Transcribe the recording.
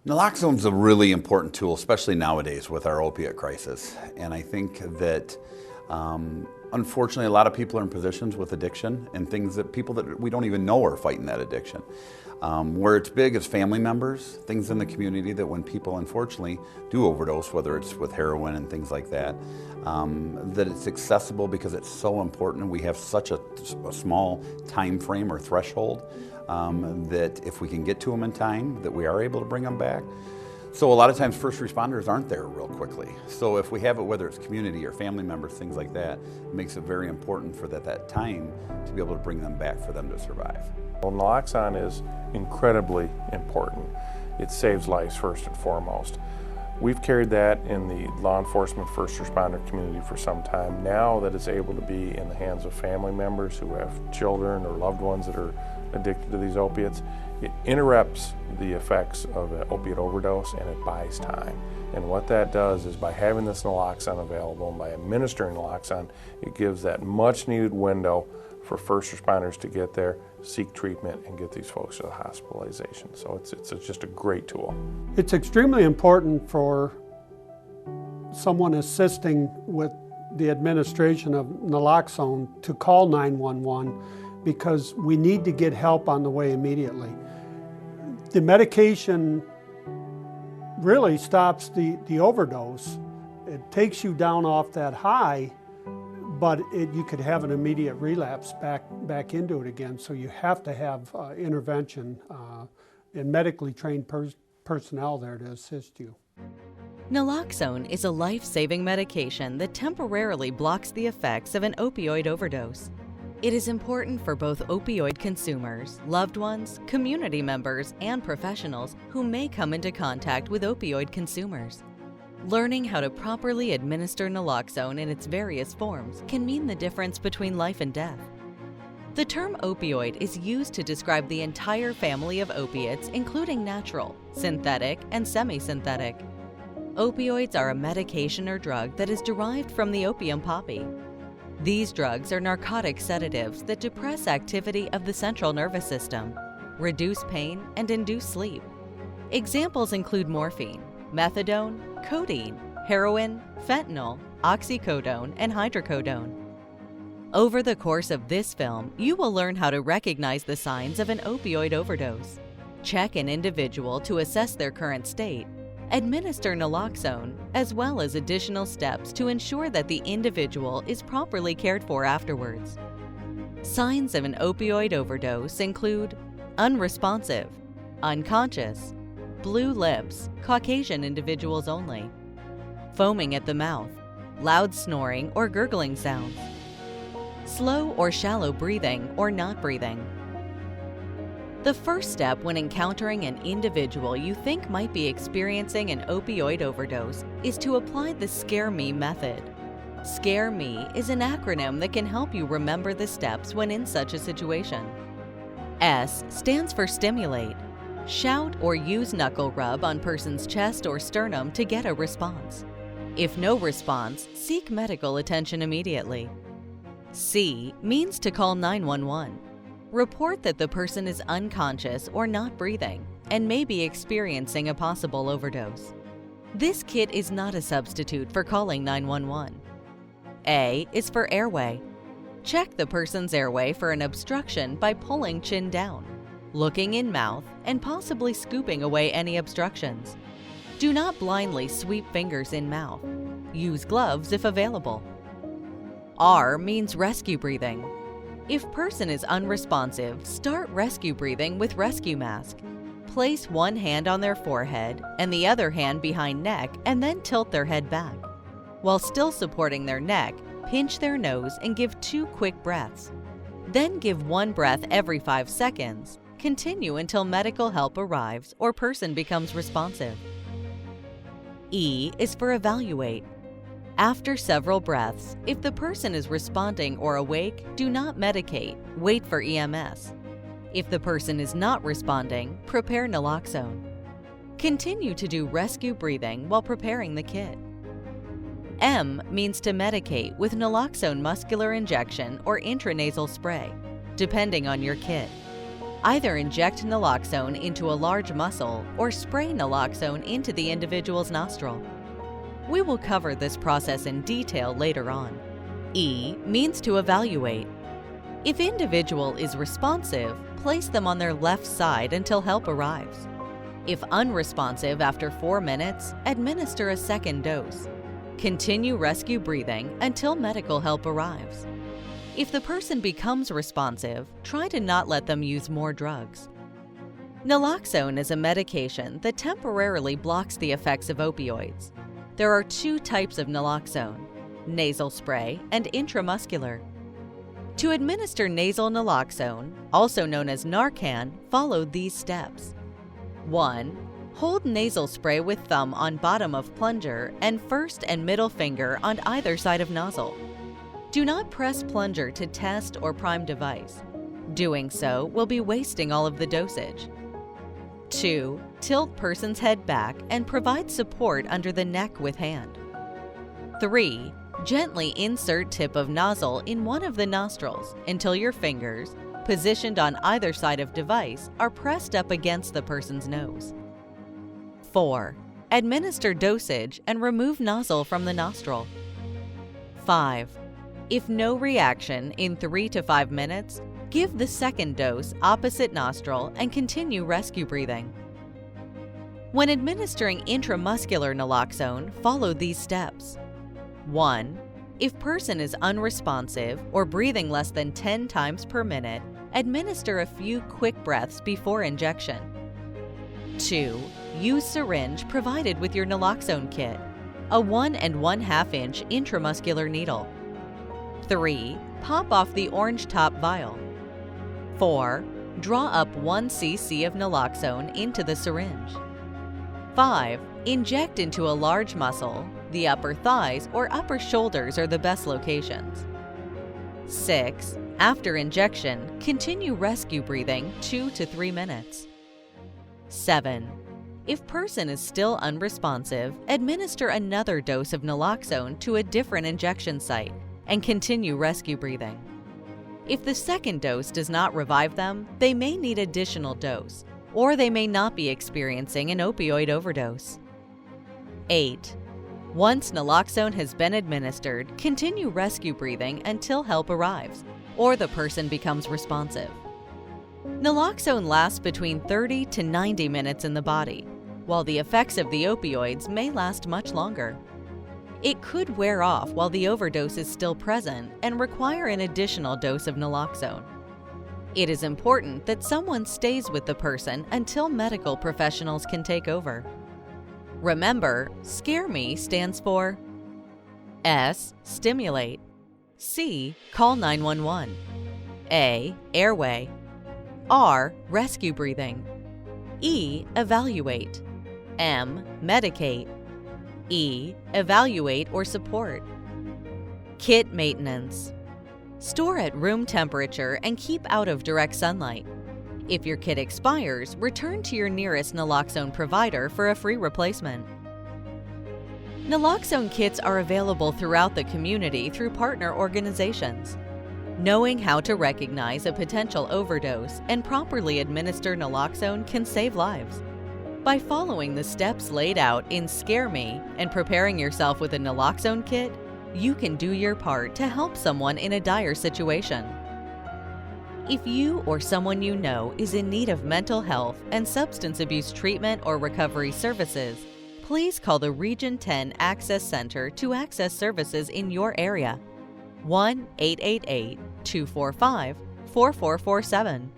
Naloxone is a really important tool, especially nowadays with our opiate crisis. And I think that unfortunately a lot of people are in positions with addiction and things that people that we don't even know are fighting that addiction. Where it's big is family members, things in the community that when people unfortunately do overdose, whether it's with heroin and things like that, that it's accessible because it's so important and we have such a small time frame or threshold that if we can get to them in time, that we are able to bring them back. So a lot of times first responders aren't there real quickly. So if we have it, whether it's community or family members, things like that, it makes it very important for that time to be able to bring them back for them to survive. Well, naloxone is incredibly important. It saves lives first and foremost. We've carried that in the law enforcement first responder community for some time. Now that it's able to be in the hands of family members who have children or loved ones that are addicted to these opiates, it interrupts the effects of an opiate overdose and it buys time. And what that does is by having this naloxone available and by administering naloxone, it gives that much needed window for first responders to get there, seek treatment, and get these folks to the hospitalization. So it's just a great tool. It's extremely important for someone assisting with the administration of naloxone to call 911 because we need to get help on the way immediately. The medication really stops the overdose. It takes you down off that high, but you could have an immediate relapse back into it again. So you have to have intervention and medically trained personnel there to assist you. Naloxone is a life-saving medication that temporarily blocks the effects of an opioid overdose. It is important for both opioid consumers, loved ones, community members, and professionals who may come into contact with opioid consumers. Learning how to properly administer naloxone in its various forms can mean the difference between life and death. The term opioid is used to describe the entire family of opiates, including natural, synthetic, and semi-synthetic. Opioids are a medication or drug that is derived from the opium poppy. These drugs are narcotic sedatives that depress activity of the central nervous system, reduce pain, and induce sleep. Examples include morphine, methadone, codeine, heroin, fentanyl, oxycodone, and hydrocodone. Over the course of this film, you will learn how to recognize the signs of an opioid overdose, check an individual to assess their current state, administer naloxone, as well as additional steps to ensure that the individual is properly cared for afterwards. Signs of an opioid overdose include unresponsive, unconscious, blue lips, Caucasian individuals only, foaming at the mouth, loud snoring or gurgling sounds, slow or shallow breathing or not breathing. The first step when encountering an individual you think might be experiencing an opioid overdose is to apply the Scare Me method. Scare Me is an acronym that can help you remember the steps when in such a situation. S stands for stimulate. Shout or use knuckle rub on person's chest or sternum to get a response. If no response, seek medical attention immediately. C means to call 911. Report that the person is unconscious or not breathing and may be experiencing a possible overdose. This kit is not a substitute for calling 911. A is for airway. Check the person's airway for an obstruction by pulling chin down, looking in mouth, and possibly scooping away any obstructions. Do not blindly sweep fingers in mouth. Use gloves if available. R means rescue breathing. If person is unresponsive, start rescue breathing with rescue mask. Place one hand on their forehead and the other hand behind neck and then tilt their head back. While still supporting their neck, pinch their nose and give 2 quick breaths. Then give 1 breath every 5 seconds. Continue until medical help arrives or person becomes responsive. E is for evaluate. After several breaths, if the person is responding or awake, do not medicate, wait for EMS. If the person is not responding, prepare naloxone. Continue to do rescue breathing while preparing the kit. M means to medicate with naloxone muscular injection or intranasal spray, depending on your kit. Either inject naloxone into a large muscle or spray naloxone into the individual's nostril. We will cover this process in detail later on. E means to evaluate. If individual is responsive, place them on their left side until help arrives. If unresponsive after 4 minutes, administer a second dose. Continue rescue breathing until medical help arrives. If the person becomes responsive, try to not let them use more drugs. Naloxone is a medication that temporarily blocks the effects of opioids. There are 2 types of naloxone: nasal spray and intramuscular. To administer nasal naloxone, also known as narcan, follow these steps. 1. Hold nasal spray with thumb on bottom of plunger and first and middle finger on either side of nozzle. Do not press plunger to test or prime device. Doing so will be wasting all of the dosage. 2. Tilt person's head back and provide support under the neck with hand. 3. Gently insert tip of nozzle in one of the nostrils until your fingers, positioned on either side of device, are pressed up against the person's nose. 4. Administer dosage and remove nozzle from the nostril. 5. If no reaction in 3 to 5 minutes, give the second dose opposite nostril and continue rescue breathing. When administering intramuscular naloxone, follow these steps. 1. If person is unresponsive or breathing less than 10 times per minute, administer a few quick breaths before injection. 2. Use syringe provided with your naloxone kit, a 1 1/2 inch intramuscular needle. 3. Pop off the orange top vial. 4. Draw up 1 cc of naloxone into the syringe. 5. Inject into a large muscle. The upper thighs or upper shoulders are the best locations. 6. After injection, continue rescue breathing 2 to 3 minutes. 7. If person is still unresponsive, administer another dose of naloxone to a different injection site and continue rescue breathing. If the second dose does not revive them, they may need additional dose, or they may not be experiencing an opioid overdose. 8. Once naloxone has been administered, continue rescue breathing until help arrives, or the person becomes responsive. Naloxone lasts between 30 to 90 minutes in the body, while the effects of the opioids may last much longer. It could wear off while the overdose is still present and require an additional dose of naloxone. It is important that someone stays with the person until medical professionals can take over. Remember, SCARE ME stands for S. Stimulate, C. Call 911, A. Airway, R. Rescue breathing, E. Evaluate, M. Medicate, E. Evaluate or support. Kit maintenance. Store at room temperature and keep out of direct sunlight. If your kit expires, return to your nearest naloxone provider for a free replacement. Naloxone kits are available throughout the community through partner organizations. Knowing how to recognize a potential overdose and properly administer naloxone can save lives. By following the steps laid out in SCARE ME and preparing yourself with a naloxone kit, you can do your part to help someone in a dire situation. If you or someone you know is in need of mental health and substance abuse treatment or recovery services, please call the Region 10 Access Center to access services in your area. 1-888-245-4447.